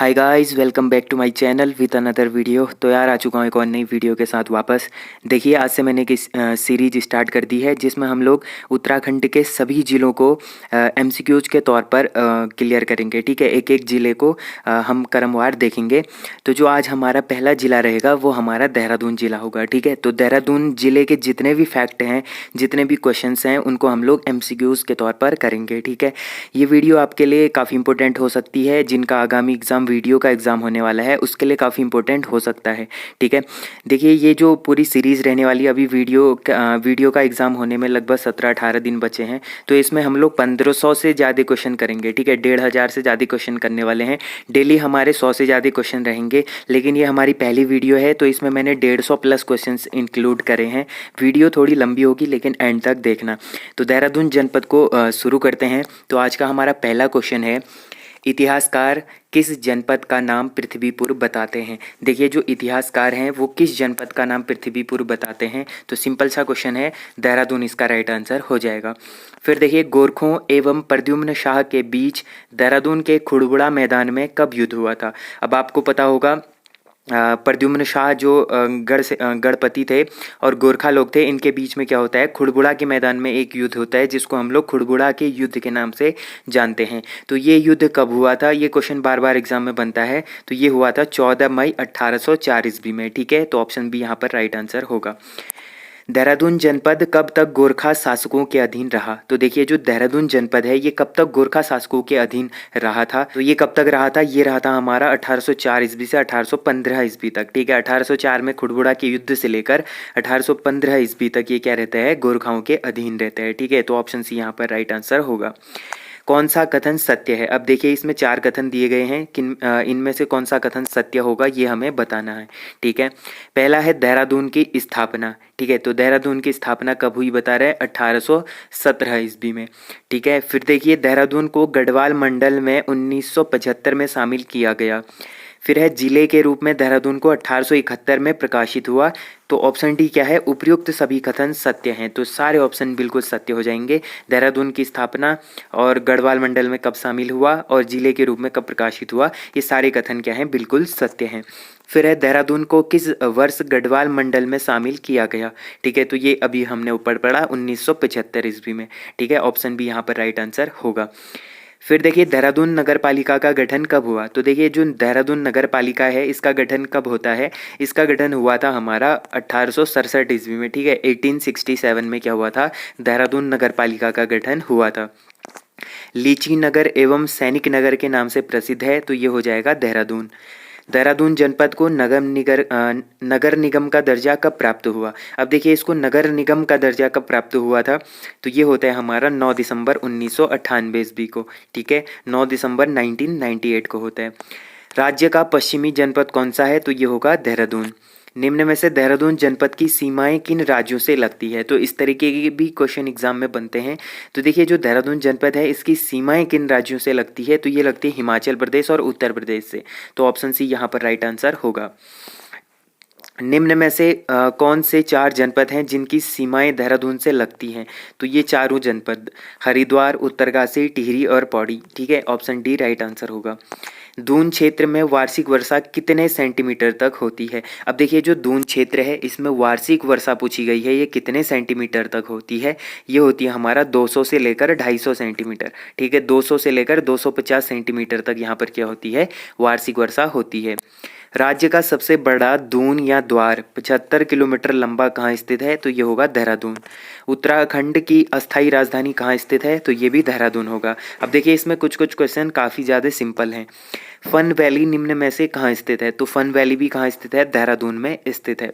Hi guys, welcome back to my channel with another video. तो यार आ चुका हूँ एक और नई वीडियो के साथ वापस। देखिए आज से मैंने एक सीरीज स्टार्ट कर दी है जिसमें हम लोग उत्तराखंड के सभी ज़िलों को एमसीक्यूज के तौर पर क्लियर करेंगे। ठीक है, एक एक ज़िले को हम क्रमवार देखेंगे। तो जो आज हमारा पहला ज़िला रहेगा वो हमारा देहरादून ज़िला होगा। ठीक है, तो देहरादून ज़िले के जितने भी फैक्ट हैं, जितने भी क्वेश्चन हैं, उनको हम लोग एमसीक्यूज के तौर पर करेंगे। ठीक है, ये वीडियो आपके लिए काफ़ी इंपॉर्टेंट हो सकती है। जिनका आगामी एग्ज़ाम वीडियो का एग्ज़ाम होने वाला है उसके लिए काफ़ी इंपॉर्टेंट हो सकता है। ठीक है, देखिए ये जो पूरी सीरीज़ रहने वाली है, अभी वीडियो का एग्ज़ाम होने में लगभग 17-18 दिन बचे हैं। तो इसमें हम लोग 1500 से ज़्यादा क्वेश्चन करेंगे। ठीक है, 1500 से ज़्यादा क्वेश्चन करने वाले हैं। डेली हमारे 100 से ज़्यादा क्वेश्चन रहेंगे। लेकिन ये हमारी पहली वीडियो है तो इसमें मैंने 150 प्लस क्वेश्चन इंक्लूड करे हैं। वीडियो थोड़ी लंबी होगी लेकिन एंड तक देखना। तो देहरादून जनपद को शुरू करते हैं। तो आज का हमारा पहला क्वेश्चन है, इतिहासकार किस जनपद का नाम पृथ्वीपुर बताते हैं। देखिए जो इतिहासकार हैं वो किस जनपद का नाम पृथ्वीपुर बताते हैं। तो सिंपल सा क्वेश्चन है, देहरादून इसका राइट आंसर हो जाएगा। फिर देखिए, गोरखों एवं प्रद्युम्न शाह के बीच देहरादून के खुड़बुड़ा मैदान में कब युद्ध हुआ था। अब आपको पता होगा प्रद्युम्न शाह जो गढ़पति थे और गोरखा लोग थे, इनके बीच में क्या होता है, खुड़बुड़ा के मैदान में एक युद्ध होता है जिसको हम लोग खुड़बुड़ा के युद्ध के नाम से जानते हैं। तो ये युद्ध कब हुआ था, ये क्वेश्चन बार बार एग्जाम में बनता है। तो ये हुआ था 14 मई 1804 ईस्वी में। ठीक है, तो ऑप्शन बी यहाँ पर राइट आंसर होगा। देहरादून जनपद कब तक गोरखा शासकों के अधीन रहा। तो देखिए जो देहरादून जनपद है ये कब तक गोरखा शासकों के अधीन रहा था। तो ये कब तक रहा था, ये रहा था हमारा 1804 ईस्वी से 1815 ईस्वी तक। ठीक है, 1804 में खुड़बुड़ा के युद्ध से लेकर 1815 ईस्वी तक ये क्या रहता है, गोरखाओं के अधीन रहता है। ठीक है, तो ऑप्शन सी यहाँ पर राइट आंसर होगा। कौन सा कथन सत्य है। अब देखिए इसमें 4 कथन दिए गए हैं, इनमें से कौन सा कथन सत्य होगा ये हमें बताना है। ठीक है, पहला है देहरादून की स्थापना। ठीक है, तो देहरादून की स्थापना कब हुई बता रहे हैं, 1817 ईस्वी में। ठीक है, फिर देखिए देहरादून को गढ़वाल मंडल में 1975 में शामिल किया गया। फिर है जिले के रूप में देहरादून को 1871 में प्रकाशित हुआ। तो ऑप्शन डी क्या है, उपयुक्त सभी कथन सत्य हैं। तो सारे ऑप्शन बिल्कुल सत्य हो जाएंगे। देहरादून की स्थापना और गढ़वाल मंडल में कब शामिल हुआ और जिले के रूप में कब प्रकाशित हुआ, ये सारे कथन क्या हैं, बिल्कुल सत्य हैं। फिर है देहरादून को किस वर्ष गढ़वाल मंडल में शामिल किया गया। ठीक है, तो ये अभी हमने ऊपर पढ़ा 1975 ईस्वी में। ठीक है, ऑप्शन बी यहाँ पर राइट आंसर होगा। फिर देखिए देहरादून नगर पालिका का गठन कब हुआ। तो देखिए जो देहरादून नगर पालिका है इसका गठन कब होता है, इसका गठन हुआ था हमारा 1867 ईस्वी में। ठीक है, 1867 में क्या हुआ था, देहरादून नगर पालिका का गठन हुआ था। लीची नगर एवं सैनिक नगर के नाम से प्रसिद्ध है, तो ये हो जाएगा देहरादून। देहरादून जनपद को नगर निगम का दर्जा कब प्राप्त हुआ। अब देखिए इसको नगर निगम का दर्जा कब प्राप्त हुआ था, तो ये होता है हमारा 9 दिसंबर 1998 ईस्वी को। ठीक है, 9 दिसंबर 1998 को होता है। राज्य का पश्चिमी जनपद कौन सा है, तो ये होगा देहरादून। निम्न में से देहरादून जनपद की सीमाएं किन राज्यों से लगती है। तो इस तरीके के भी क्वेश्चन एग्जाम में बनते हैं। तो देखिए जो देहरादून जनपद है इसकी सीमाएं किन राज्यों से लगती है, तो ये लगती है हिमाचल प्रदेश और उत्तर प्रदेश से। तो ऑप्शन सी यहाँ पर राइट आंसर होगा। निम्न में से कौन से 4 जनपद हैं जिनकी सीमाएं देहरादून से लगती हैं। तो ये चारों जनपद हरिद्वार, उत्तरकाशी, टिहरी और पौड़ी। ठीक है, ऑप्शन डी राइट आंसर होगा। दून क्षेत्र में वार्षिक वर्षा कितने सेंटीमीटर तक होती है। अब देखिए जो दून क्षेत्र है इसमें वार्षिक वर्षा पूछी गई है, ये कितने सेंटीमीटर तक होती है, ये होती है हमारा 200 से लेकर 250 सेंटीमीटर। ठीक है, 200 से लेकर 250 सेंटीमीटर तक यहाँ पर क्या होती है, वार्षिक वर्षा होती है। राज्य का सबसे बड़ा दून या द्वार 75 किलोमीटर लंबा कहाँ स्थित है, तो ये होगा देहरादून। उत्तराखंड की अस्थायी राजधानी कहाँ स्थित है, तो ये भी देहरादून होगा। अब देखिए इसमें कुछ कुछ क्वेश्चन काफ़ी ज़्यादा सिंपल हैं। फन वैली निम्न में से कहाँ स्थित है, तो फन वैली भी कहाँ स्थित है, देहरादून में स्थित है।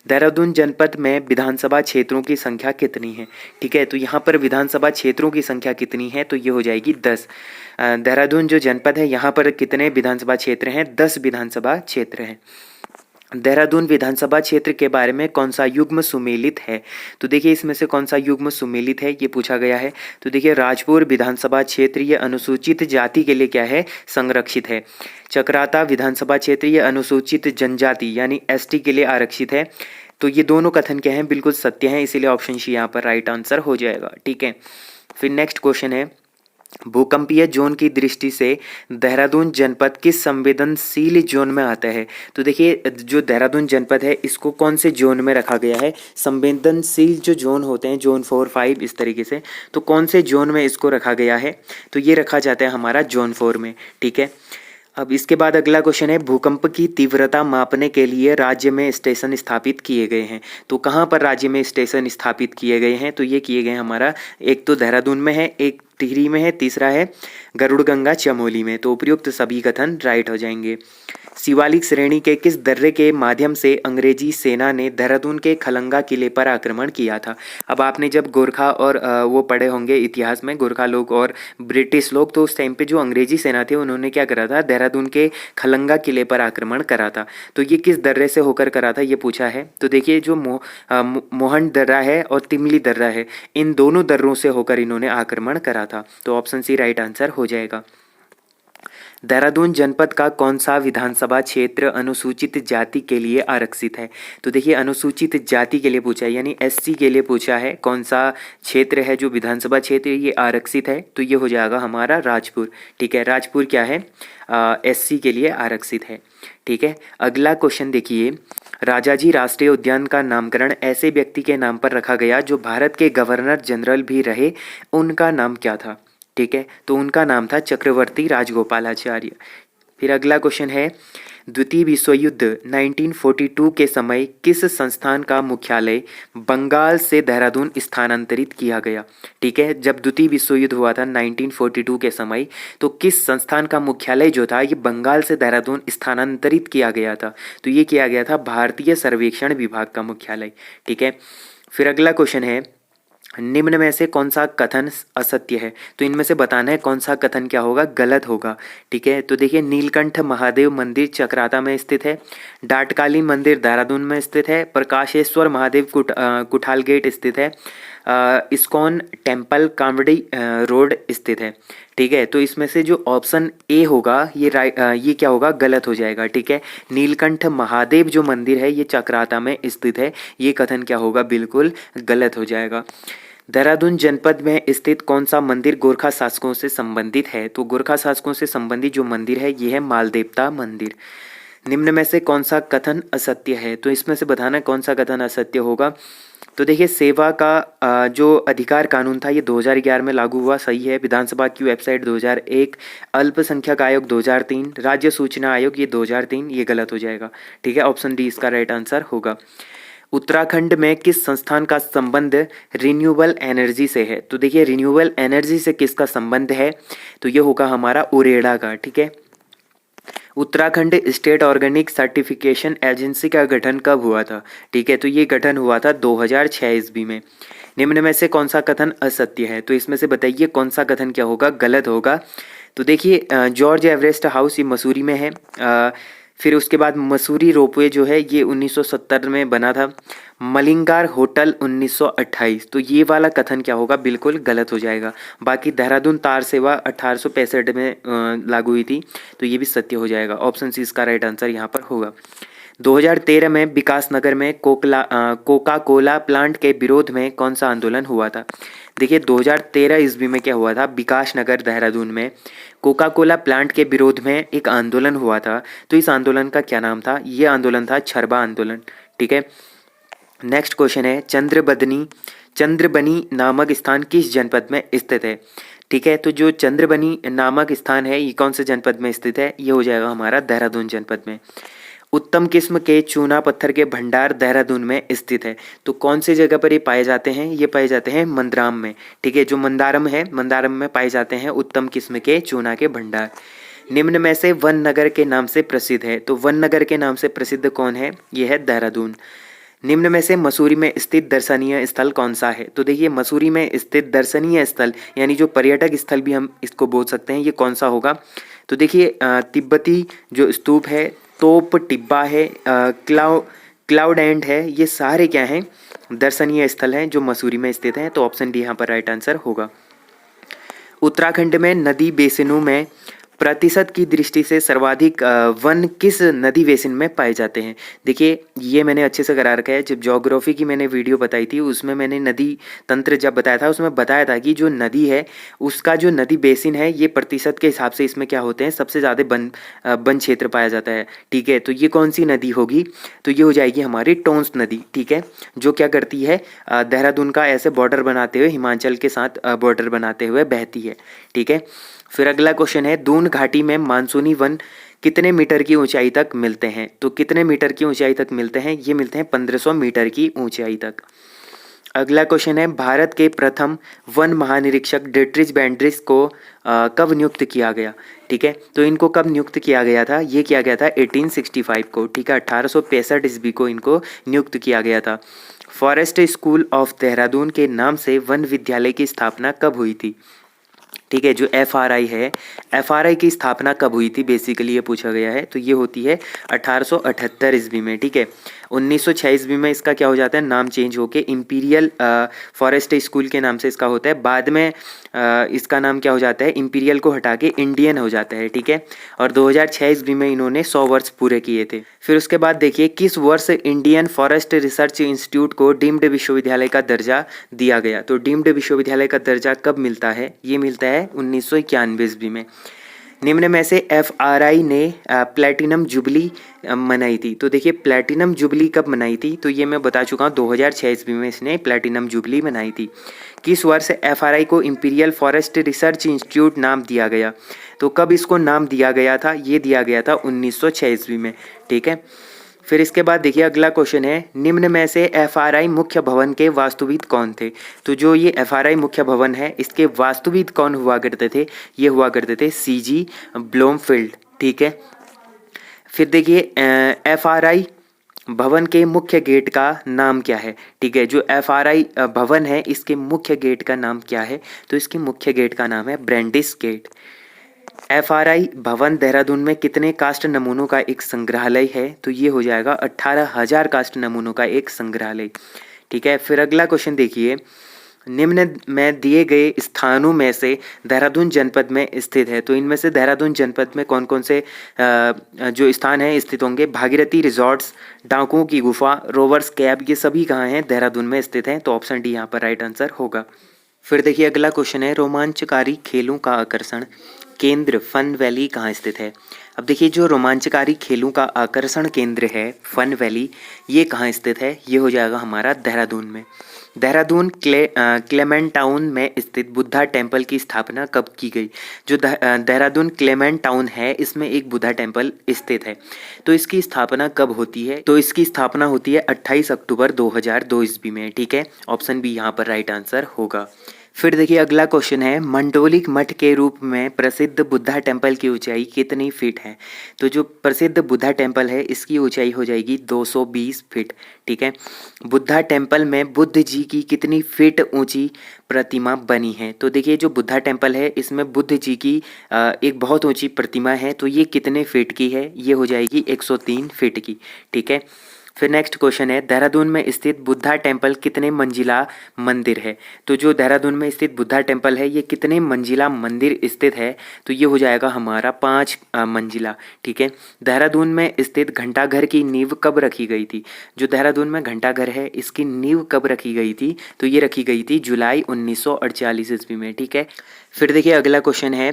देहरादून जनपद में विधानसभा क्षेत्रों की संख्या कितनी है। ठीक है, तो यहाँ पर विधानसभा क्षेत्रों की संख्या कितनी है, तो ये हो जाएगी 10। देहरादून जो जनपद है यहाँ पर कितने विधानसभा क्षेत्र हैं, 10 विधानसभा क्षेत्र हैं। देहरादून विधानसभा क्षेत्र के बारे में कौन सा युग्म सुमेलित है। तो देखिए इसमें से कौन सा युग्म सुमेलित है, ये पूछा गया है। तो देखिए राजपुर विधानसभा क्षेत्र ये अनुसूचित जाति के लिए क्या है, संरक्षित है। चकराता विधानसभा क्षेत्र ये अनुसूचित जनजाति यानी एसटी के लिए आरक्षित है। तो ये दोनों कथन क्या हैं, बिल्कुल सत्य हैं, इसीलिए ऑप्शन सी यहाँ पर राइट आंसर हो जाएगा। ठीक है, फिर नेक्स्ट क्वेश्चन है, भूकंपीय जोन की दृष्टि से देहरादून जनपद किस संवेदनशील जोन में आता है? तो देखिए जो देहरादून जनपद है इसको कौन से जोन में रखा गया है? संवेदनशील जो जोन होते हैं, जोन 4, 5 इस तरीके से, तो कौन से जोन में इसको रखा गया है? तो ये रखा जाता है हमारा जोन 4 में। ठीक है, अब इसके बाद अगला क्वेश्चन है, भूकंप की तीव्रता मापने के लिए राज्य में स्टेशन स्थापित किए गए हैं। तो कहाँ पर राज्य में स्टेशन स्थापित किए गए हैं? तो ये किए गए हमारा, एक तो देहरादून में है, एक टिहरी में है, तीसरा है गरुड़गंगा चमोली में। तो उपयुक्त सभी कथन राइट हो जाएंगे। शिवालिक श्रेणी के किस दर्रे के माध्यम से अंग्रेजी सेना ने देहरादून के खलंगा किले पर आक्रमण किया था? अब आपने जब गोरखा और वो पढ़े होंगे इतिहास में, गोरखा लोग और ब्रिटिश लोग, तो उस टाइम पे जो अंग्रेजी सेना थी उन्होंने क्या करा था? देहरादून के खलंगा किले पर आक्रमण करा था। तो ये किस दर्रे से होकर करा था, ये पूछा है। तो देखिए जो मोहन दर्रा है और तिमली दर्रा है, इन दोनों दर्रों से होकर इन्होंने आक्रमण करा था। तो ऑप्शन सी राइट आंसर हो जाएगा। देहरादून जनपद का कौन सा विधानसभा क्षेत्र अनुसूचित जाति के लिए आरक्षित है? तो देखिए अनुसूचित जाति के लिए पूछा है, यानी एससी के लिए पूछा है, कौन सा क्षेत्र है जो विधानसभा क्षेत्र ये आरक्षित है? तो ये हो जाएगा हमारा राजपुर। ठीक है, राजपुर क्या है? एससी के लिए आरक्षित है। ठीक है, अगला क्वेश्चन देखिए, राजाजी राष्ट्रीय उद्यान का नामकरण ऐसे व्यक्ति के नाम पर रखा गया जो भारत के गवर्नर जनरल भी रहे, उनका नाम क्या था? ठीक है, तो उनका नाम था चक्रवर्ती राजगोपालाचार्य। फिर अगला क्वेश्चन है, द्वितीय विश्व युद्ध 1942 के समय किस संस्थान का मुख्यालय बंगाल से देहरादून स्थानांतरित किया गया? ठीक है, जब द्वितीय विश्व युद्ध हुआ था 1942 के समय, तो किस संस्थान का मुख्यालय जो था ये बंगाल से देहरादून स्थानांतरित किया गया था? तो ये किया गया था भारतीय सर्वेक्षण विभाग का मुख्यालय। ठीक है, फिर अगला क्वेश्चन है, निम्न में से कौन सा कथन असत्य है? तो इनमें से बताना है कौन सा कथन क्या होगा, गलत होगा। ठीक है, तो देखिए नीलकंठ महादेव मंदिर चक्राता में स्थित है, डाटकाली मंदिर देहरादून में स्थित है, प्रकाशेश्वर महादेव कुठाल गेट स्थित है, इस्कॉन टेम्पल कामड़ी रोड स्थित है। ठीक है, तो इसमें से जो ऑप्शन ए होगा ये क्या होगा, गलत हो जाएगा। ठीक है, नीलकंठ महादेव जो मंदिर है ये चक्राता में स्थित है, ये कथन क्या होगा, बिल्कुल गलत हो जाएगा। देहरादून जनपद में स्थित कौन सा मंदिर गोरखा शासकों से संबंधित है? तो गोरखा शासकों से संबंधित जो मंदिर है ये है मालदेवता मंदिर। निम्न में से कौन सा कथन असत्य है? तो इसमें से बताना कौन सा कथन असत्य होगा। तो देखिए सेवा का जो अधिकार कानून था ये 2011 में लागू हुआ, सही है। विधानसभा की वेबसाइट 2001, अल्पसंख्यक आयोग 2003, राज्य सूचना आयोग ये 2003, ये गलत हो जाएगा। ठीक है, ऑप्शन डी इसका राइट आंसर होगा। उत्तराखंड में किस संस्थान का संबंध रिन्यूएबल एनर्जी से है? तो देखिए रिन्यूएबल एनर्जी से किसका संबंध है? तो ये होगा हमारा उरेडा का। ठीक है, Uttarakhand state organic certification agency का गठन कब हुआ था? ठीक है, तो ये गठन हुआ था 2006 ईस्वी में। निम्न में से कौन सा कथन असत्य है? तो इसमें से बताइए कौन सा कथन क्या होगा, गलत होगा। तो देखिए जॉर्ज एवरेस्ट हाउस ये मसूरी में है। फिर उसके बाद मसूरी रोपवे जो है ये 1970 में बना था। मलिंगार होटल 1928, तो ये वाला कथन क्या होगा, बिल्कुल गलत हो जाएगा। बाकी देहरादून तार सेवा 1865 में लागू हुई थी, तो ये भी सत्य हो जाएगा। ऑप्शन सी इसका राइट आंसर यहाँ पर होगा। 2013 में विकास नगर में कोका कोला प्लांट के विरोध में कौन सा आंदोलन हुआ था? देखिए 2013 ईस्वी में क्या हुआ था, विकास नगर देहरादून में कोका कोला प्लांट के विरोध में एक आंदोलन हुआ था। तो इस आंदोलन का क्या नाम था? ये आंदोलन था छरबा आंदोलन। ठीक है, नेक्स्ट क्वेश्चन है, चंद्रबनी नामक स्थान किस जनपद में स्थित है? ठीक है, तो जो चंद्रबनी नामक स्थान है ये कौन से जनपद में स्थित है? ये हो जाएगा हमारा देहरादून जनपद में। उत्तम किस्म के चूना पत्थर के भंडार देहरादून में स्थित है, तो कौन सी जगह पर ये पाए जाते हैं? ये पाए जाते हैं मंदराम में। ठीक है, जो मंदारम है, मंदारम में पाए जाते हैं उत्तम किस्म के चूना के भंडार। निम्न में से वन नगर के नाम से प्रसिद्ध है, तो वन नगर के नाम से प्रसिद्ध कौन है? ये है देहरादून। निम्न में से मसूरी में स्थित दर्शनीय स्थल कौन सा है? तो देखिए मसूरी में स्थित दर्शनीय स्थल यानी जो पर्यटक स्थल भी हम इसको बोल सकते हैं, ये कौन सा होगा? तो देखिए तिब्बती जो स्तूप है, तोप टिब्बा है, क्लाउड एंड है, ये सारे क्या हैं, दर्शनीय स्थल हैं जो मसूरी में स्थित हैं। तो ऑप्शन डी यहाँ पर राइट आंसर होगा। उत्तराखंड में नदी बेसिनों में प्रतिशत की दृष्टि से सर्वाधिक वन किस नदी बेसिन में पाए जाते हैं। देखिए ये मैंने अच्छे से करा रखा है। जब ज्योग्राफी की मैंने वीडियो बताई थी उसमें मैंने नदी तंत्र जब बताया था उसमें बताया था कि जो नदी है उसका जो नदी बेसिन है ये प्रतिशत के हिसाब से इसमें क्या होते हैं, सबसे ज़्यादा वन क्षेत्र पाया जाता है। ठीक है, तो ये कौन सी नदी होगी, तो ये हो जाएगी हमारी टोंस नदी। ठीक है, जो क्या करती है देहरादून का ऐसे बॉर्डर बनाते हुए हिमाचल के साथ बॉर्डर बनाते हुए बहती है। ठीक है, फिर अगला क्वेश्चन है दून घाटी में मानसूनी वन कितने मीटर की ऊंचाई तक मिलते हैं। तो कितने मीटर की ऊंचाई तक मिलते हैं, ये मिलते हैं 1500 मीटर की ऊंचाई तक। अगला क्वेश्चन है भारत के प्रथम वन महानिरीक्षक डिट्रिच बैंड्रिस को कब नियुक्त किया गया। ठीक है, तो इनको कब नियुक्त किया गया था, ये किया गया था 1865 को। ठीक है, 1865 ईस्वी को इनको नियुक्त किया गया था। फॉरेस्ट स्कूल ऑफ देहरादून के नाम से वन विद्यालय की स्थापना कब हुई थी। ठीक है, जो FRI है, FRI की स्थापना कब हुई थी बेसिकली ये पूछा गया है, तो ये होती है 1878 ईस्वी में। ठीक है, 1906 ईस्वी में इसका क्या हो जाता है, नाम चेंज होके इंपीरियल फॉरेस्ट स्कूल के नाम से इसका होता है। बाद में इसका नाम क्या हो जाता है, इंपीरियल को हटा के इंडियन हो जाता है। ठीक है, और 2006 ईस्वी में इन्होंने 100 वर्ष पूरे किए थे। फिर उसके बाद देखिए किस वर्ष इंडियन फॉरेस्ट रिसर्च इंस्टीट्यूट को डीम्ड विश्वविद्यालय का दर्जा दिया गया। तो डीम्ड विश्वविद्यालय का दर्जा कब मिलता है, ये मिलता है 1991 ईस्वी में। निम्न में से FRI ने प्लैटिनम जुबली मनाई थी। तो देखिए प्लैटिनम जुबली कब मनाई थी, तो ये मैं बता चुका हूँ 2006 ईस्वी में इसने प्लैटिनम जुबली मनाई थी। किस वर्ष FRI को इंपीरियल फॉरेस्ट रिसर्च इंस्टीट्यूट नाम दिया गया। तो कब इसको नाम दिया गया था, ये दिया गया था 1906 ईस्वी में। ठीक है, फिर इसके बाद देखिए अगला क्वेश्चन है निम्न में से FRI मुख्य भवन के वास्तुविद कौन थे। तो जो ये FRI मुख्य भवन है इसके वास्तुविद कौन हुआ करते थे, ये हुआ करते थे CG ब्लोमफील्ड। ठीक है, फिर देखिए FRI भवन के मुख्य गेट का नाम क्या है। ठीक है, जो FRI भवन है इसके मुख्य गेट का नाम क्या है, तो इसके मुख्य गेट का नाम है ब्रेंडिस गेट। FRI भवन देहरादून में कितने कास्ट नमूनों का एक संग्रहालय है, तो ये हो जाएगा 18,000 कास्ट नमूनों का एक संग्रहालय। ठीक है, फिर अगला क्वेश्चन देखिए निम्न में दिए गए स्थानों में से देहरादून जनपद में स्थित है। तो इनमें से देहरादून जनपद में कौन कौन से जो स्थान हैं स्थित होंगे। भागीरथी रिजॉर्ट्स, डाकुओं की गुफा, रोवर्स कैब, ये सभी कहाँ हैं, देहरादून में स्थित हैं। तो ऑप्शन डी यहाँ पर राइट आंसर होगा। फिर देखिए अगला क्वेश्चन है रोमांचकारी खेलों का आकर्षण केंद्र फन वैली कहाँ स्थित है। अब देखिए जो रोमांचकारी खेलों का आकर्षण केंद्र है फन वैली, ये कहाँ स्थित है, ये हो जाएगा हमारा देहरादून में। देहरादून क्लेमेंट टाउन में स्थित बुद्धा टेम्पल की स्थापना कब की गई। जो देहरादून क्लेमेंट टाउन है इसमें एक बुद्धा टेम्पल स्थित है, तो इसकी स्थापना कब होती है, तो इसकी स्थापना होती है 28 अक्टूबर 2002 ईस्वी में। ठीक है, ऑप्शन बी यहाँ पर राइट आंसर होगा। फिर देखिए अगला क्वेश्चन है मंडोलिक मठ के रूप में प्रसिद्ध बुद्धा टेम्पल की ऊंचाई कितनी फीट है। तो जो प्रसिद्ध बुद्धा टेम्पल है इसकी ऊंचाई हो जाएगी 220 फीट। ठीक है, बुद्धा टेम्पल में बुद्ध जी की कितनी फीट ऊंची प्रतिमा बनी है। तो देखिए जो बुद्धा टेम्पल है इसमें बुद्ध जी की एक बहुत ऊंची प्रतिमा है, तो ये कितने फीट की है, ये हो जाएगी 103 फीट की। ठीक है, फिर नेक्स्ट क्वेश्चन है देहरादून में स्थित बुद्धा टेम्पल कितने मंजिला मंदिर है। तो जो देहरादून में स्थित बुद्धा टेम्पल है ये कितने मंजिला मंदिर स्थित है, तो ये हो जाएगा हमारा 5 मंजिला। ठीक है, देहरादून में स्थित घंटाघर की नींव कब रखी गई थी। जो देहरादून में घंटाघर है इसकी नींव कब रखी गई थी, तो ये रखी गई थी जुलाई 1948 ईस्वी में। ठीक है, फिर देखिए अगला क्वेश्चन है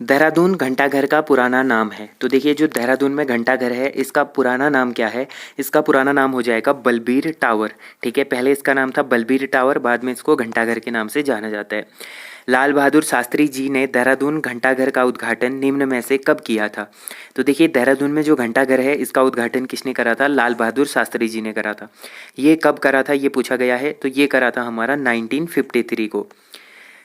देहरादून घंटाघर का पुराना नाम है। तो देखिए जो देहरादून में घंटाघर है इसका पुराना नाम क्या है, इसका पुराना नाम हो जाएगा बलबीर टावर। ठीक है, पहले इसका नाम था बलबीर टावर, बाद में इसको घंटाघर के नाम से जाना जाता है। लाल बहादुर शास्त्री जी ने देहरादून घंटाघर का उद्घाटन निम्न में से कब किया था। तो देखिए देहरादून में जो घंटाघर है इसका उद्घाटन किसने करा था, लाल बहादुर शास्त्री जी ने करा था। ये कब करा था ये पूछा गया है, तो ये करा था हमारा 1953 को।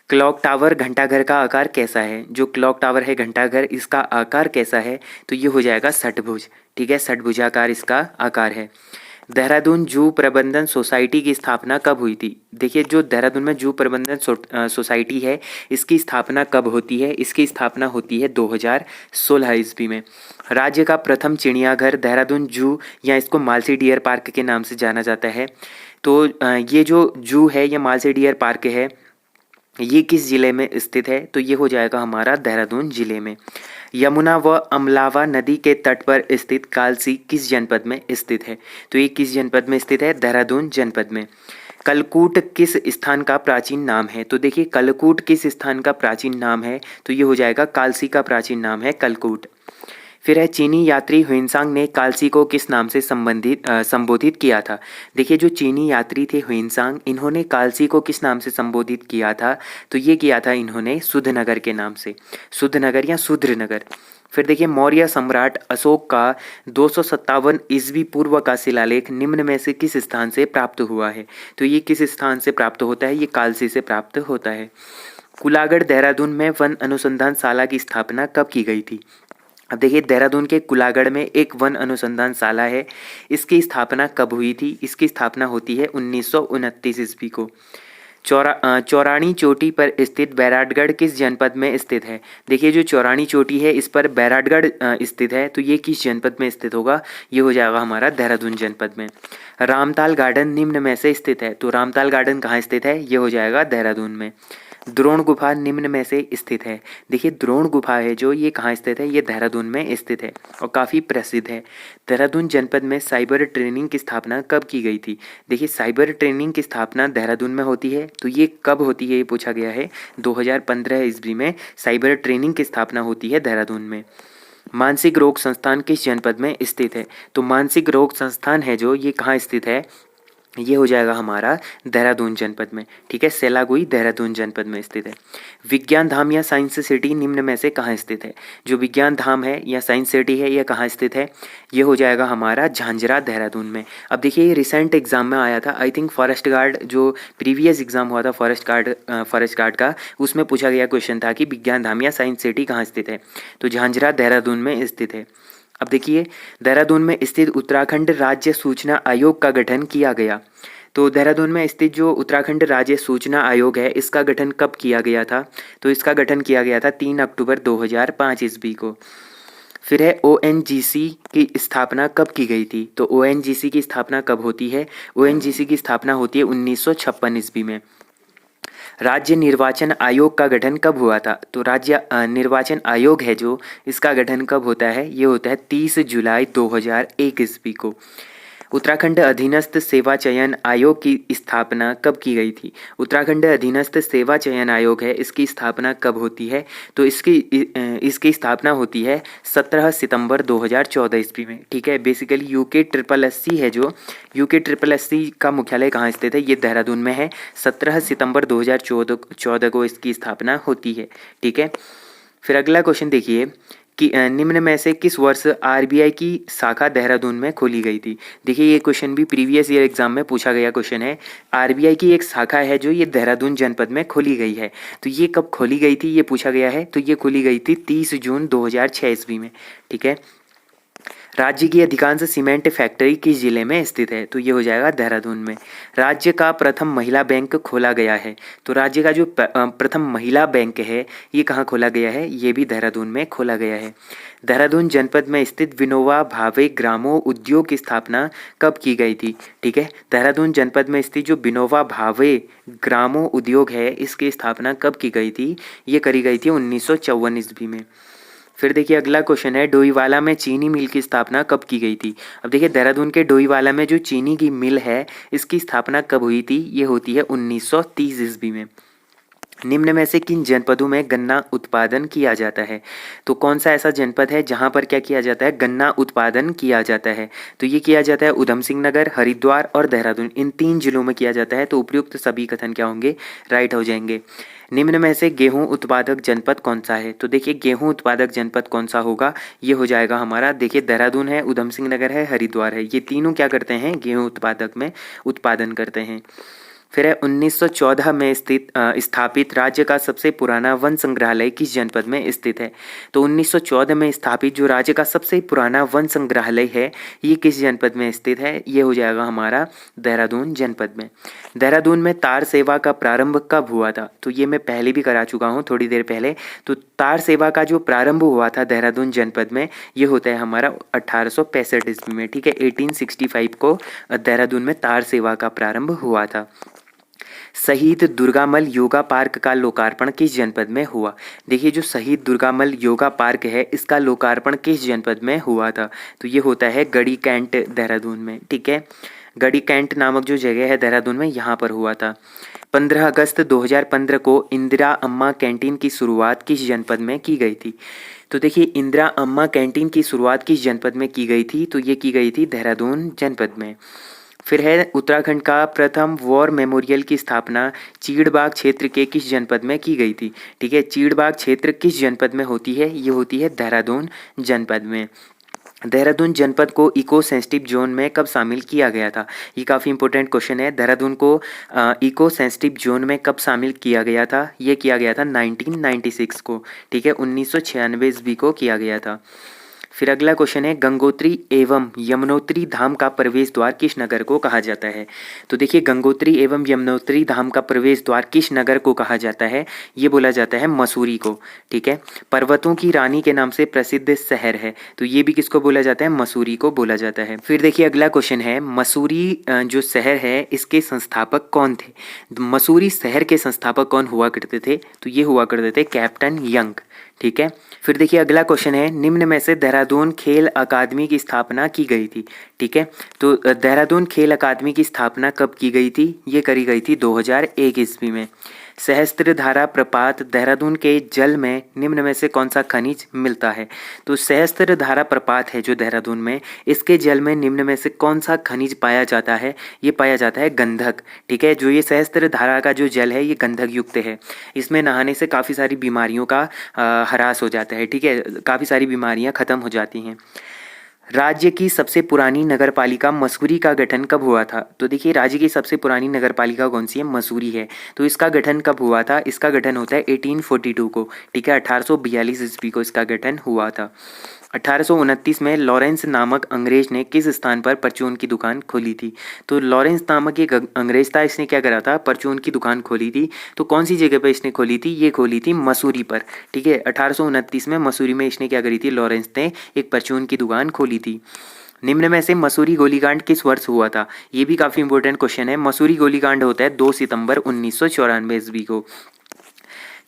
क्लॉक टावर घंटाघर का आकार कैसा है। जो क्लॉक टावर है घंटाघर इसका आकार कैसा है, तो ये हो जाएगा षटभुज। ठीक है, षटभुजाकार इसका आकार है। देहरादून जू प्रबंधन सोसाइटी की स्थापना कब हुई थी। देखिए जो देहरादून में जू प्रबंधन सोसाइटी है इसकी स्थापना कब होती है, इसकी स्थापना होती है 2016 ईस्वी में। राज्य का प्रथम चिड़ियाघर देहरादून जू या इसको मालसी डियर पार्क के नाम से जाना जाता है। तो ये जो जू है ये मालसी डियर पार्क है ये किस जिले में स्थित है? तो ये हो जाएगा हमारा देहरादून जिले में। यमुना व अमलावा नदी के तट पर स्थित कालसी किस जनपद में स्थित है? तो ये किस जनपद में स्थित है? देहरादून जनपद में। कलकूट किस स्थान का प्राचीन नाम है? तो देखिए कलकूट किस स्थान का प्राचीन नाम है? तो ये हो जाएगा कालसी का प्राचीन नाम है कलकूट। फिर है चीनी यात्री ह्वेनसांग ने कालसी को किस नाम से संबोधित किया था? देखिए जो चीनी यात्री थे ह्वेनसांग, इन्होंने कालसी को किस नाम से संबोधित किया था? तो ये किया था इन्होंने सुधनगर के नाम से, सुधनगर या सुध्रनगर। फिर देखिए मौर्य सम्राट अशोक का 257 ईस्वी पूर्व का शिलालेख निम्न में से किस स्थान से प्राप्त हुआ है? तो ये किस स्थान से प्राप्त होता है? ये कालसी से प्राप्त होता है। कुलागढ़ देहरादून में वन अनुसंधानशाला की स्थापना कब की गई थी? अब देखिए देहरादून के कुलागढ़ में एक वन अनुसंधानशाला है। इसकी स्थापना कब हुई थी? इसकी स्थापना होती है 1929 ईस्वी को। चौरानी चोटी पर स्थित बैराटगढ़ किस जनपद में स्थित है? देखिए जो चौरानी चोटी है इस पर बैराटगढ़ स्थित है, तो ये किस जनपद में स्थित होगा? ये हो जाएगा हमारा देहरादून जनपद में। रामताल गार्डन निम्न में से स्थित है, तो रामताल गार्डन कहाँ स्थित है? ये हो जाएगा देहरादून में। द्रोण गुफा निम्न में से स्थित है। देखिए द्रोण गुफा है जो, ये कहाँ स्थित है? ये देहरादून में स्थित है और काफ़ी प्रसिद्ध है। देहरादून जनपद में साइबर ट्रेनिंग की स्थापना कब की गई थी? देखिए साइबर ट्रेनिंग की स्थापना देहरादून में होती है, तो ये कब होती है? ये पूछा गया है 2015 ईस्वी में साइबर ट्रेनिंग की स्थापना होती है देहरादून में। मानसिक रोग संस्थान किस जनपद में स्थित है? तो मानसिक रोग संस्थान है जो, ये कहाँ स्थित है? ये हो जाएगा हमारा देहरादून जनपद में। ठीक है, सेलागुई देहरादून जनपद में स्थित है। विज्ञान धाम या साइंस सिटी निम्न में से कहाँ स्थित है? जो विज्ञान धाम है या साइंस सिटी है, यह कहाँ स्थित है? ये हो जाएगा हमारा झांझरा देहरादून में। अब देखिए ये रिसेंट एग्जाम में आया था, आई थिंक फॉरेस्ट गार्ड जो प्रीवियस एग्जाम हुआ था फॉरेस्ट गार्ड का, उसमें पूछा गया क्वेश्चन था कि विज्ञान धाम या साइंस सिटी कहाँ स्थित है? तो झांझरा देहरादून में स्थित है। अब देखिए देहरादून में स्थित उत्तराखंड राज्य सूचना आयोग का गठन किया गया। तो देहरादून में स्थित जो उत्तराखंड राज्य सूचना आयोग है, इसका गठन कब किया गया था? तो इसका गठन किया गया था 3 अक्टूबर 2005 ईस्वी को। फिर है ओएनजीसी की स्थापना कब की गई थी? तो ओएनजीसी की स्थापना कब होती है? ओएनजीसी की स्थापना होती है 1956 ईस्वी में। राज्य निर्वाचन आयोग का गठन कब हुआ था? तो राज्य निर्वाचन आयोग है जो, इसका गठन कब होता है? ये होता है 30 जुलाई 2001 ईस्वी को। उत्तराखंड अधीनस्थ सेवा चयन आयोग की स्थापना कब की गई थी? उत्तराखंड अधीनस्थ सेवा चयन आयोग है, इसकी स्थापना कब होती है? तो इसकी स्थापना होती है 17 सितंबर 2014 ईस्वी में। ठीक है, बेसिकली UKSSC है जो, UKSSC का मुख्यालय कहाँ स्थित है? ये देहरादून में है। 17 सितंबर 2014 को इसकी स्थापना होती है। ठीक है, फिर अगला क्वेश्चन देखिए कि निम्न में से किस वर्ष RBI की शाखा देहरादून में खोली गई थी? देखिए ये क्वेश्चन भी प्रीवियस ईयर एग्जाम में पूछा गया क्वेश्चन है। RBI की एक शाखा है जो, ये देहरादून जनपद में खोली गई है। तो ये कब खोली गई थी? ये पूछा गया है। तो ये खोली गई थी 30 जून 2006 ईस्वी में। ठीक है, राज्य की अधिकांश सीमेंट फैक्ट्री किस जिले में स्थित है? तो ये हो जाएगा देहरादून में। राज्य का प्रथम महिला बैंक खोला गया है। तो राज्य का जो प्रथम महिला बैंक है, ये कहाँ खोला गया है? ये भी देहरादून में खोला गया है। देहरादून जनपद में स्थित विनोबा भावे ग्रामो उद्योग की स्थापना कब की गई थी? ठीक है, देहरादून जनपद में स्थित जो विनोबा भावे ग्रामो उद्योग है, इसकी स्थापना कब की गई थी? ये करी गई थी 1954 ईस्वी में। फिर देखिए अगला क्वेश्चन है, डोईवाला में चीनी मिल की स्थापना कब की गई थी? अब देखिए देहरादून के डोईवाला में जो चीनी की मिल है, इसकी स्थापना कब हुई थी? ये होती है 1930 ईस्वी में। निम्न में से किन जनपदों में गन्ना उत्पादन किया जाता है? तो कौन सा ऐसा जनपद है जहां पर क्या किया जाता है? गन्ना उत्पादन किया जाता है। तो ये किया जाता है उधम सिंह नगर, हरिद्वार और देहरादून, इन 3 जिलों में किया जाता है। तो उपयुक्त सभी कथन क्या होंगे? राइट हो जाएंगे। निम्न में से गेहूं उत्पादक जनपद कौन सा है? तो देखिए गेहूं उत्पादक जनपद कौन सा होगा? ये हो जाएगा हमारा, देखिए देहरादून है, उधम सिंह नगर है, हरिद्वार है, ये तीनों क्या करते हैं? गेहूं उत्पादक में उत्पादन करते हैं। फिर है 1914 में स्थापित राज्य का सबसे पुराना वन संग्रहालय किस जनपद में स्थित है? तो 1914 में स्थापित जो राज्य का सबसे पुराना वन संग्रहालय है, ये किस जनपद में स्थित है? ये हो जाएगा हमारा देहरादून जनपद में। देहरादून में तार सेवा का प्रारंभ कब हुआ था? तो ये मैं पहले भी करा चुका हूँ थोड़ी देर पहले। तो तार सेवा का जो प्रारंभ हुआ था देहरादून जनपद में, ये होता है हमारा 1865 ईस्वी में। ठीक है, 1865 को देहरादून में तार सेवा का प्रारंभ हुआ था। शहीद दुर्गामल योगा पार्क का लोकार्पण किस जनपद में हुआ? देखिए जो शहीद दुर्गामल योगा पार्क है इसका लोकार्पण किस जनपद में हुआ था? तो ये होता है गढ़ी कैंट देहरादून में। ठीक है, गढ़ी कैंट नामक जो जगह है देहरादून में, यहाँ पर हुआ था। 15 अगस्त 2015 को इंदिरा अम्मा कैंटीन की शुरुआत किस जनपद में की गई थी? तो देखिए इंदिरा अम्मा कैंटीन की शुरुआत किस जनपद में की गई थी? तो ये की गई थी देहरादून जनपद में। फिर है उत्तराखंड का प्रथम वॉर मेमोरियल की स्थापना चीड़बाग क्षेत्र के किस जनपद में की गई थी? ठीक है, चीड़बाग क्षेत्र किस जनपद में होती है? ये होती है देहरादून जनपद में। देहरादून जनपद को इको सेंसिटिव जोन में कब शामिल किया गया था? ये काफ़ी इंपॉर्टेंट क्वेश्चन है। देहरादून को इको सेंसिटिव जोन में कब शामिल किया गया था? ये किया गया था 1996 को। ठीक है, 1996 ईस्वी को किया गया था। फिर अगला क्वेश्चन है गंगोत्री एवं यमुनोत्री धाम का प्रवेश द्वार किस नगर को कहा जाता है? तो देखिए गंगोत्री एवं यमुनोत्री धाम का प्रवेश द्वार किस नगर को कहा जाता है? ये बोला जाता है मसूरी को। ठीक है, पर्वतों की रानी के नाम से प्रसिद्ध शहर है, तो ये भी किसको बोला जाता है? मसूरी को बोला जाता है। फिर देखिए अगला क्वेश्चन है मसूरी जो शहर है इसके संस्थापक कौन थे? मसूरी शहर के संस्थापक कौन हुआ करते थे? तो ये हुआ करते थे कैप्टन यंग। ठीक है, फिर देखिए अगला क्वेश्चन है निम्न में से देहरादून खेल अकादमी की स्थापना की गई थी? ठीक है, तो देहरादून खेल अकादमी की स्थापना कब की गई थी? ये करी गई थी 2001 ईस्वी में। सहस्त्रधारा प्रपात देहरादून के जल में निम्न में से कौन सा खनिज मिलता है? तो सहस्त्रधारा प्रपात है जो देहरादून में, इसके जल में निम्न में से कौन सा खनिज पाया जाता है? ये पाया जाता है गंधक। ठीक है, जो ये सहस्त्रधारा का जो जल है ये गंधक युक्त है। इसमें नहाने से काफ़ी सारी बीमारियों का ह्रास हो जाता है। ठीक है, काफ़ी सारी बीमारियां खत्म हो जाती हैं। राज्य की सबसे पुरानी नगरपालिका मसूरी का गठन कब हुआ था? तो देखिए राज्य की सबसे पुरानी नगरपालिका कौन सी है? मसूरी है। तो इसका गठन कब हुआ था? इसका गठन होता है 1842 को। ठीक है, 1842 ईस्वी को इसका गठन हुआ था। 1829 में लॉरेंस नामक अंग्रेज ने किस स्थान पर परचून की दुकान खोली थी? तो लॉरेंस नामक एक अंग्रेज था, इसने क्या करा था? परचून की दुकान खोली थी। तो कौन सी जगह पर इसने खोली थी? ये खोली थी मसूरी पर। ठीक है, 1829 में मसूरी में इसने क्या करी थी? लॉरेंस ने एक परचून की दुकान खोली थी। निम्न में से मसूरी गोलीकांड किस वर्ष हुआ था? ये भी काफी इंपॉर्टेंट क्वेश्चन है। मसूरी गोलीकांड होता है 2 सितंबर 1994 ईस्वी को।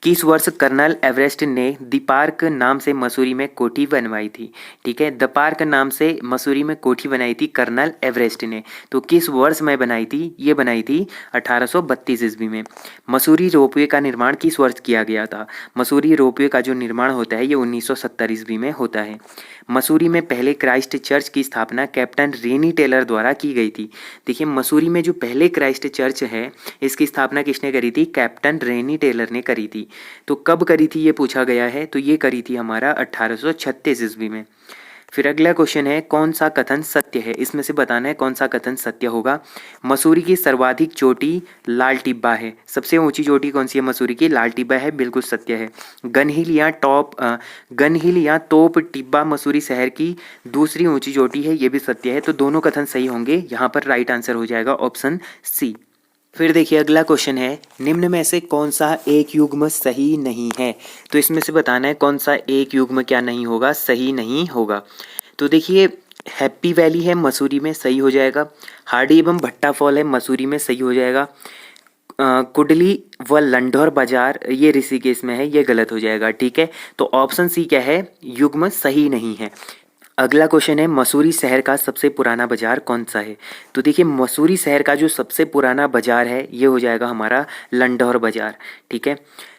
किस वर्ष कर्नल एवरेस्ट ने द पार्क नाम से मसूरी में कोठी बनवाई थी? ठीक है, द पार्क नाम से मसूरी में कोठी बनाई थी कर्नल एवरेस्ट ने। तो किस वर्ष में बनाई थी? ये बनाई थी 1832 ईस्वी में। मसूरी रोपवे का निर्माण किस वर्ष किया गया था? मसूरी रोपवे का जो निर्माण होता है ये 1970 ईस्वी में होता है। मसूरी में पहले क्राइस्ट चर्च की स्थापना कैप्टन रेनी टेलर द्वारा की गई थी। देखिए मसूरी में जो पहले क्राइस्ट चर्च है इसकी स्थापना किसने करी थी? कैप्टन रेनी टेलर ने करी थी। तो कब करी थी ये पूछा गया है, तो ये करी थी हमारा 1836 ईस्वी में। फिर अगला क्वेश्चन है कौन सा कथन सत्य है? इसमें से बताना है कौन सा कथन सत्य होगा। मसूरी की सर्वाधिक चोटी लाल टिब्बा है। सबसे ऊंची चोटी कौन सी है मसूरी की? लाल टिब्बा है, बिल्कुल सत्य है। गनहिल या तोप टिब्बा मसूरी शहर की दूसरी ऊंची चोटी है, ये भी सत्य है। तो दोनों कथन सही होंगे, यहाँ पर राइट आंसर हो जाएगा ऑप्शन सी। फिर देखिए अगला क्वेश्चन है निम्न में से कौन सा एक युग्म सही नहीं है? तो इसमें से बताना है कौन सा एक युग्म क्या नहीं होगा? सही नहीं होगा। तो देखिए हैप्पी वैली है मसूरी में, सही हो जाएगा। हार्डी एवं भट्टा फॉल है मसूरी में, सही हो जाएगा। कुडली व लंढौर बाजार ये ऋषिकेश में है, ये गलत हो जाएगा। ठीक है, तो ऑप्शन सी क्या है? युग्म सही नहीं है। अगला क्वेश्चन है मसूरी शहर का सबसे पुराना बाजार कौन सा है? तो देखिए मसूरी शहर का जो सबसे पुराना बाजार है ये हो जाएगा हमारा लंढौर बाजार। ठीक है,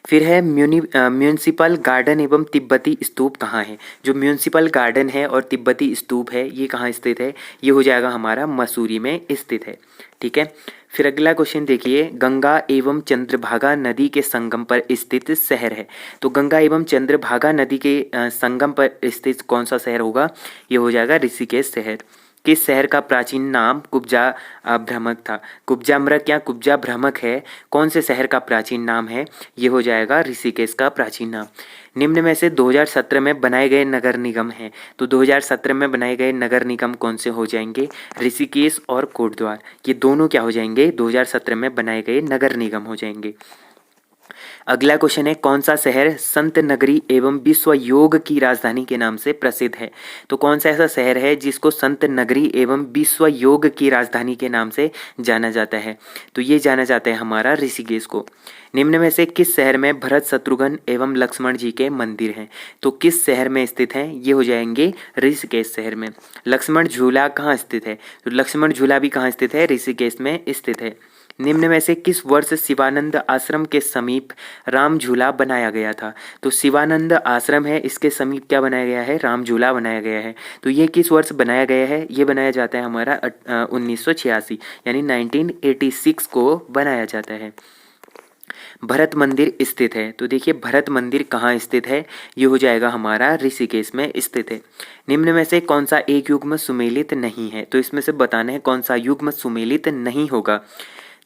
फिर है म्यूनिसिपल गार्डन एवं तिब्बती स्तूप कहाँ है? जो म्यूनिसिपल गार्डन है और तिब्बती स्तूप है ये कहाँ स्थित है? ये हो जाएगा हमारा मसूरी में स्थित है। ठीक है, फिर अगला क्वेश्चन देखिए गंगा एवं चंद्रभागा नदी के संगम पर स्थित शहर है। तो गंगा एवं चंद्रभागा नदी के संगम पर स्थित कौन सा शहर होगा? ये हो जाएगा ऋषिकेश शहर। किस शहर का प्राचीन नाम कुब्जा भ्रमक था? कुब्जाम्रक या कुब्जा भ्रमक है, कौन से शहर का प्राचीन नाम है? ये हो जाएगा ऋषिकेश का प्राचीन नाम। निम्न में से 2017 में बनाए गए नगर निगम हैं। तो 2017 में बनाए गए नगर निगम कौन से हो जाएंगे? ऋषिकेश और कोटद्वार, ये दोनों क्या हो जाएंगे? 2017 में बनाए गए नगर निगम हो जाएंगे। अगला क्वेश्चन है, कौन सा शहर संत नगरी एवं विश्व योग की राजधानी के नाम से प्रसिद्ध है? तो कौन सा ऐसा शहर है जिसको संत नगरी एवं विश्व योग की राजधानी के नाम से जाना जाता है? तो ये जाना जाता है हमारा ऋषिकेश को। निम्न में से किस शहर में भरत शत्रुघ्न एवं लक्ष्मण जी के मंदिर हैं? तो किस शहर में स्थित हैं? ये हो जाएंगे ऋषिकेश शहर में। लक्ष्मण झूला कहाँ स्थित है? तो लक्ष्मण झूला भी कहाँ स्थित है? ऋषिकेश में स्थित है। निम्न में से किस वर्ष शिवानंद आश्रम के समीप राम झूला बनाया गया था? तो शिवानंद आश्रम है, इसके समीप क्या बनाया गया है? राम झूला बनाया गया है। तो ये किस वर्ष बनाया गया है? ये बनाया जाता है हमारा 1986 यानी 1986 को बनाया जाता है। भरत मंदिर स्थित है, तो देखिए भरत मंदिर कहाँ स्थित है? ये हो जाएगा हमारा ऋषिकेश में स्थित है। निम्न में से कौन सा एक युग्म सुमेलित नहीं है? तो इसमें से बताना है कौन सा युग्म सुमेलित नहीं होगा।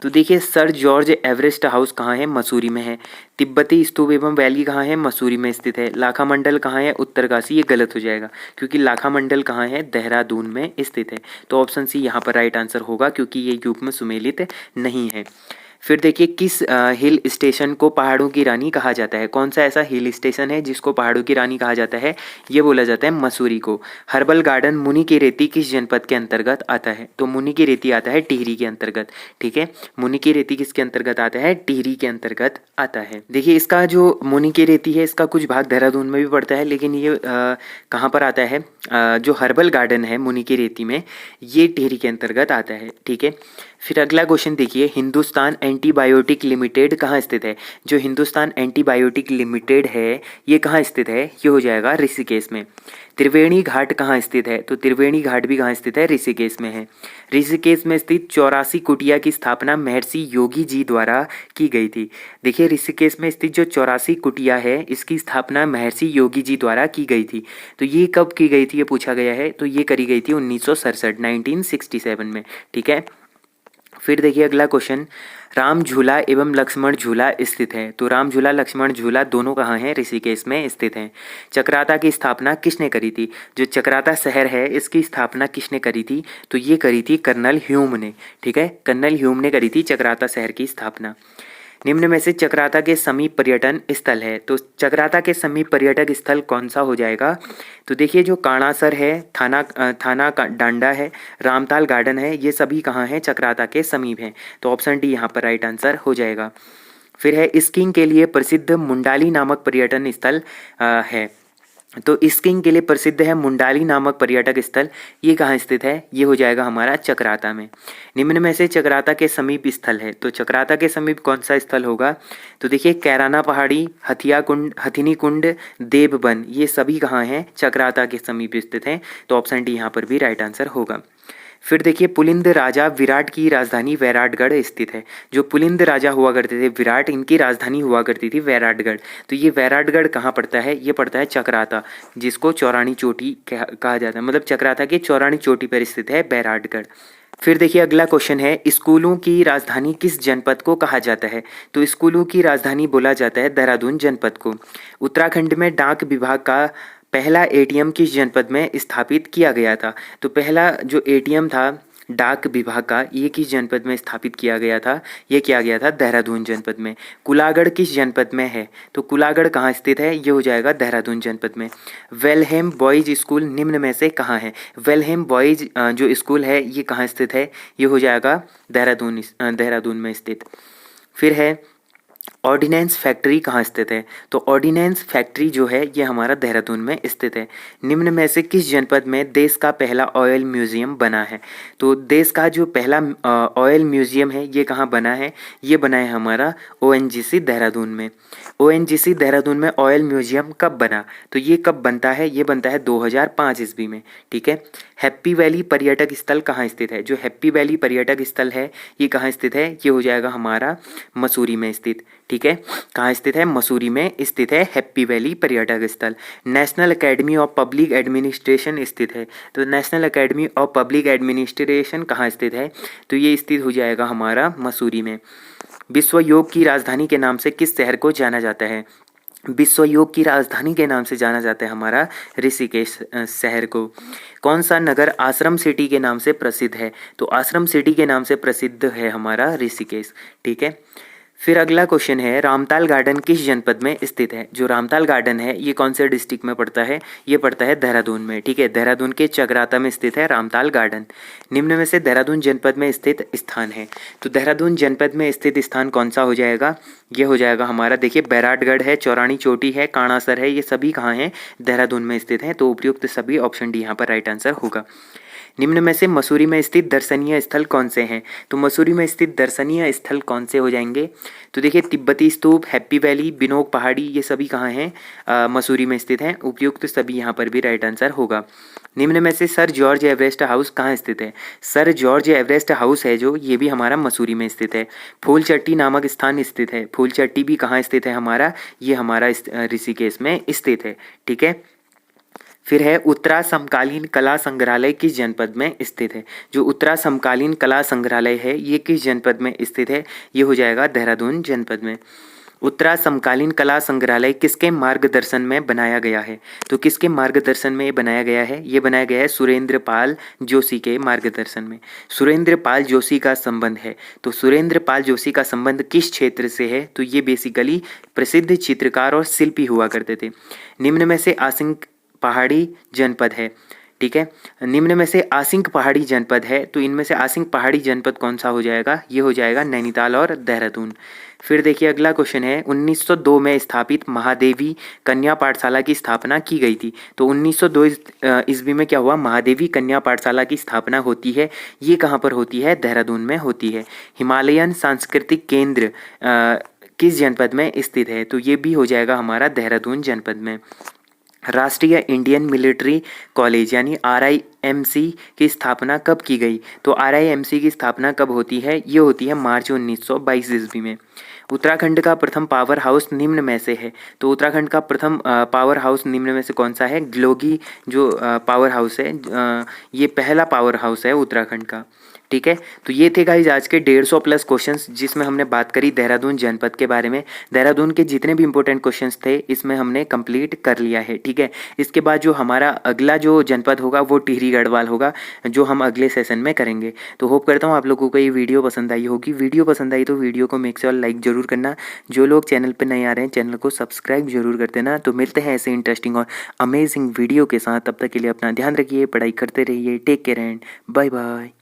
तो देखिए सर जॉर्ज एवरेस्ट हाउस कहाँ है? मसूरी में है। तिब्बती स्तूप एवं वैली कहाँ है? मसूरी में स्थित है। लाखा मंडल कहाँ है? उत्तरकाशी। ये गलत हो जाएगा क्योंकि लाखा मंडल कहाँ है? देहरादून में स्थित है। तो ऑप्शन सी यहाँ पर राइट आंसर होगा क्योंकि ये युग्म सुमेलित नहीं है। फिर देखिए किस हिल स्टेशन को पहाड़ों की रानी कहा जाता है? कौन सा ऐसा हिल स्टेशन है जिसको पहाड़ों की रानी कहा जाता है? ये बोला जाता है मसूरी को। हर्बल गार्डन मुनि की रेती किस जनपद के अंतर्गत आता है? तो मुनि की रेती आता है टिहरी के अंतर्गत। ठीक है, मुनि की रेती किसके अंतर्गत आता है? टिहरी के अंतर्गत आता है। देखिए इसका जो मुनि की रेती है इसका कुछ भाग देहरादून में भी पड़ता है, लेकिन ये कहाँ पर आता है? जो हर्बल गार्डन है मुनि की रेती में, ये टिहरी के अंतर्गत आता है। ठीक है, फिर अगला क्वेश्चन देखिए, हिंदुस्तान एंटीबायोटिक लिमिटेड कहाँ स्थित है? जो हिंदुस्तान एंटीबायोटिक लिमिटेड है ये कहाँ स्थित है? ये हो जाएगा ऋषिकेश में। त्रिवेणी घाट कहाँ स्थित है? तो त्रिवेणी घाट भी कहाँ स्थित है? ऋषिकेश में है। ऋषिकेश में स्थित 84 कुटिया की स्थापना महर्षि योगी जी द्वारा की गई थी। देखिए ऋषिकेश में स्थित जो 84 कुटिया है इसकी स्थापना महर्षि योगी जी द्वारा की गई थी। तो ये कब की गई थी ये पूछा गया है, तो ये करी गई थी 1967 में। ठीक है, फिर देखिए अगला क्वेश्चन, राम झूला एवं लक्ष्मण झूला स्थित है। तो राम झूला लक्ष्मण झूला दोनों कहाँ हैं? ऋषिकेश में स्थित हैं। चक्राता की स्थापना किसने करी थी? जो चक्राता शहर है इसकी स्थापना किसने करी थी? तो ये करी थी कर्नल ह्यूम ने। ठीक है, कर्नल ह्यूम ने करी थी चक्राता शहर की स्थापना। निम्न में से चक्राता के समीप पर्यटन स्थल है। तो चक्राता के समीप पर्यटक स्थल कौन सा हो जाएगा? तो देखिए जो काणासर है, थाना डांडा है, रामताल गार्डन है, ये सभी कहाँ हैं? चक्राता के समीप हैं। तो ऑप्शन डी यहाँ पर राइट आंसर हो जाएगा। फिर है स्कीइंग के लिए प्रसिद्ध मुंडाली नामक पर्यटन स्थल है। तो स्कीइंग के लिए प्रसिद्ध है मुंडाली नामक पर्यटक स्थल, ये कहाँ स्थित है? ये हो जाएगा हमारा चक्राता में। निम्न में से चक्राता के समीप स्थल है, तो चक्राता के समीप कौन सा स्थल होगा? तो देखिए कैराना पहाड़ी, हथिया कुंड, हथिनी कुंड, देवबन, ये सभी कहाँ हैं? चक्राता के समीप स्थित हैं। तो ऑप्शन डी यहाँ पर भी राइट आंसर होगा। फिर देखिए पुलिंद राजा विराट की राजधानी वैराटगढ़ स्थित है। जो पुलिंद राजा हुआ करते थे विराट, इनकी राजधानी हुआ करती थी वैराटगढ़। तो ये वैराटगढ़ कहाँ पड़ता है? ये पड़ता है चक्राता, जिसको चौरानी चोटी कहा जाता है, मतलब चक्राता की चौरानी चोटी पर स्थित है वैराटगढ़। फिर देखिए अगला क्वेश्चन है, स्कूलों की राजधानी किस जनपद को कहा जाता है? तो स्कूलों की राजधानी बोला जाता है देहरादून जनपद को। उत्तराखंड में डाक विभाग का पहला एटीएम किस जनपद में स्थापित किया गया था? तो पहला जो एटीएम था डाक विभाग का, ये किस जनपद में स्थापित किया गया था? ये किया गया था देहरादून जनपद में। कुलागढ़ किस जनपद में है? तो कुलागढ़ कहाँ स्थित है? ये हो जाएगा देहरादून जनपद में। वेलहेम बॉयज स्कूल निम्न में से कहाँ है? वेलहेम बॉयज जो स्कूल है ये कहाँ स्थित है? ये हो जाएगा देहरादून में स्थित। फिर है ऑर्डिनेंस फैक्ट्री कहाँ स्थित है? तो ऑर्डिनेंस फैक्ट्री जो है ये हमारा देहरादून में स्थित है। निम्न में से किस जनपद में देश का पहला ऑयल म्यूजियम बना है? तो देश का जो पहला ऑयल म्यूजियम है ये कहाँ बना है? ये बना है हमारा ओएनजीसी देहरादून में। ओएनजीसी देहरादून में ऑयल म्यूजियम कब बना? तो ये कब बनता है? ये बनता है 2005 ईस्वी में। ठीक है, हैप्पी वैली पर्यटक स्थल कहाँ स्थित है? जो हैप्पी वैली पर्यटक स्थल है ये कहाँ स्थित है? ये हो जाएगा हमारा मसूरी में स्थित। ठीक है, कहाँ स्थित है? मसूरी में स्थित है हैप्पी वैली पर्यटक स्थल। National academy of public administration स्थित है। तो national academy of public administration कहाँ स्थित है? तो ये स्थित हो जाएगा हमारा मसूरी में। विश्व योग की राजधानी के नाम से किस शहर को जाना जाता है? विश्व योग की राजधानी के नाम से जाना जाता है हमारा ऋषिकेश शहर को। कौन सा नगर आश्रम सिटी के नाम से प्रसिद्ध है? तो आश्रम सिटी के नाम से प्रसिद्ध है हमारा ऋषिकेश। ठीक है, फिर अगला क्वेश्चन है, रामताल गार्डन किस जनपद में स्थित है? जो रामताल गार्डन है ये कौन से डिस्ट्रिक्ट में पड़ता है? ये पड़ता है देहरादून में। ठीक है, देहरादून के चकराता में स्थित है रामताल गार्डन। निम्न में से देहरादून जनपद में स्थित स्थान है। तो देहरादून जनपद में स्थित स्थान कौन सा हो जाएगा? ये हो जाएगा हमारा, देखिए बैराटगढ़ है, चौरानी चोटी है, काणासर है, ये सभी कहाँ हैं? देहरादून में स्थित हैं। तो उपयुक्त सभी ऑप्शन डी यहाँ पर राइट आंसर होगा। निम्न में से मसूरी में स्थित दर्शनीय स्थल कौन से हैं? तो मसूरी में स्थित दर्शनीय स्थल कौन से हो जाएंगे? तो देखिए तिब्बती स्तूप, हैप्पी वैली, बिनोक पहाड़ी, ये सभी कहाँ हैं? मसूरी में स्थित हैं। उपयुक्त सभी यहाँ पर भी राइट आंसर होगा। निम्न में से सर जॉर्ज एवरेस्ट हाउस कहाँ स्थित है? सर जॉर्ज एवरेस्ट हाउस है जो, ये भी हमारा मसूरी में स्थित है। फूलचट्टी नामक स्थान स्थित है। फूलचट्टी भी कहाँ स्थित है हमारा? ये हमारा ऋषिकेश में स्थित है। ठीक है। फिर है उत्तरा समकालीन कला संग्रहालय किस जनपद में स्थित है? जो उत्तरा समकालीन कला संग्रहालय है ये किस जनपद में स्थित है? ये हो जाएगा देहरादून जनपद में। उत्तरा समकालीन कला संग्रहालय किसके मार्गदर्शन में बनाया गया है? तो किसके मार्गदर्शन में ये बनाया गया है? ये बनाया गया है सुरेंद्र पाल जोशी के मार्गदर्शन में। सुरेंद्र पाल जोशी का संबंध है, तो सुरेंद्र पाल जोशी का संबंध किस क्षेत्र से है? तो ये बेसिकली प्रसिद्ध चित्रकार और शिल्पी हुआ करते थे। निम्न में से आसिंक पहाड़ी जनपद है। ठीक है, निम्न में से आसिंक पहाड़ी जनपद है, तो इनमें से आसिंक पहाड़ी जनपद कौन सा हो जाएगा? ये हो जाएगा नैनीताल और देहरादून। फिर देखिए अगला क्वेश्चन है, 1902 में स्थापित महादेवी कन्या पाठशाला की स्थापना की गई थी। तो 1902 ईस्वी में क्या हुआ? महादेवी कन्या पाठशाला की स्थापना होती है। ये कहाँ पर होती है? देहरादून में होती है। हिमालयन सांस्कृतिक केंद्र किस जनपद में स्थित है? तो ये भी हो जाएगा हमारा देहरादून जनपद में। राष्ट्रीय इंडियन मिलिट्री कॉलेज यानी RIMC की स्थापना कब की गई? तो RIMC की स्थापना कब होती है? ये होती है मार्च 1922 ईस्वी में। उत्तराखंड का प्रथम पावर हाउस निम्न में से है। तो उत्तराखंड का प्रथम पावर हाउस निम्न में से कौन सा है? ग्लोगी जो पावर हाउस है, ये पहला पावर हाउस है उत्तराखंड का। ठीक है, तो ये थे गाइस आज के 150 प्लस क्वेश्चंस जिसमें हमने बात करी देहरादून जनपद के बारे में। देहरादून के जितने भी इंपॉर्टेंट क्वेश्चंस थे इसमें हमने कंप्लीट कर लिया है। ठीक है, इसके बाद जो हमारा अगला जो जनपद होगा वो टिहरी गढ़वाल होगा, जो हम अगले सेशन में करेंगे। तो होप करता हूँ आप लोगों को ये वीडियो पसंद आई होगी। वीडियो पसंद आई तो वीडियो को मेक श्योर लाइक जरूर करना। जो लोग चैनल पर नए आ रहे हैं चैनल को सब्सक्राइब जरूर कर देना। तो मिलते हैं ऐसे इंटरेस्टिंग और अमेजिंग वीडियो के साथ। तब तक के लिए अपना ध्यान रखिए, पढ़ाई करते रहिए। Take care and bye bye.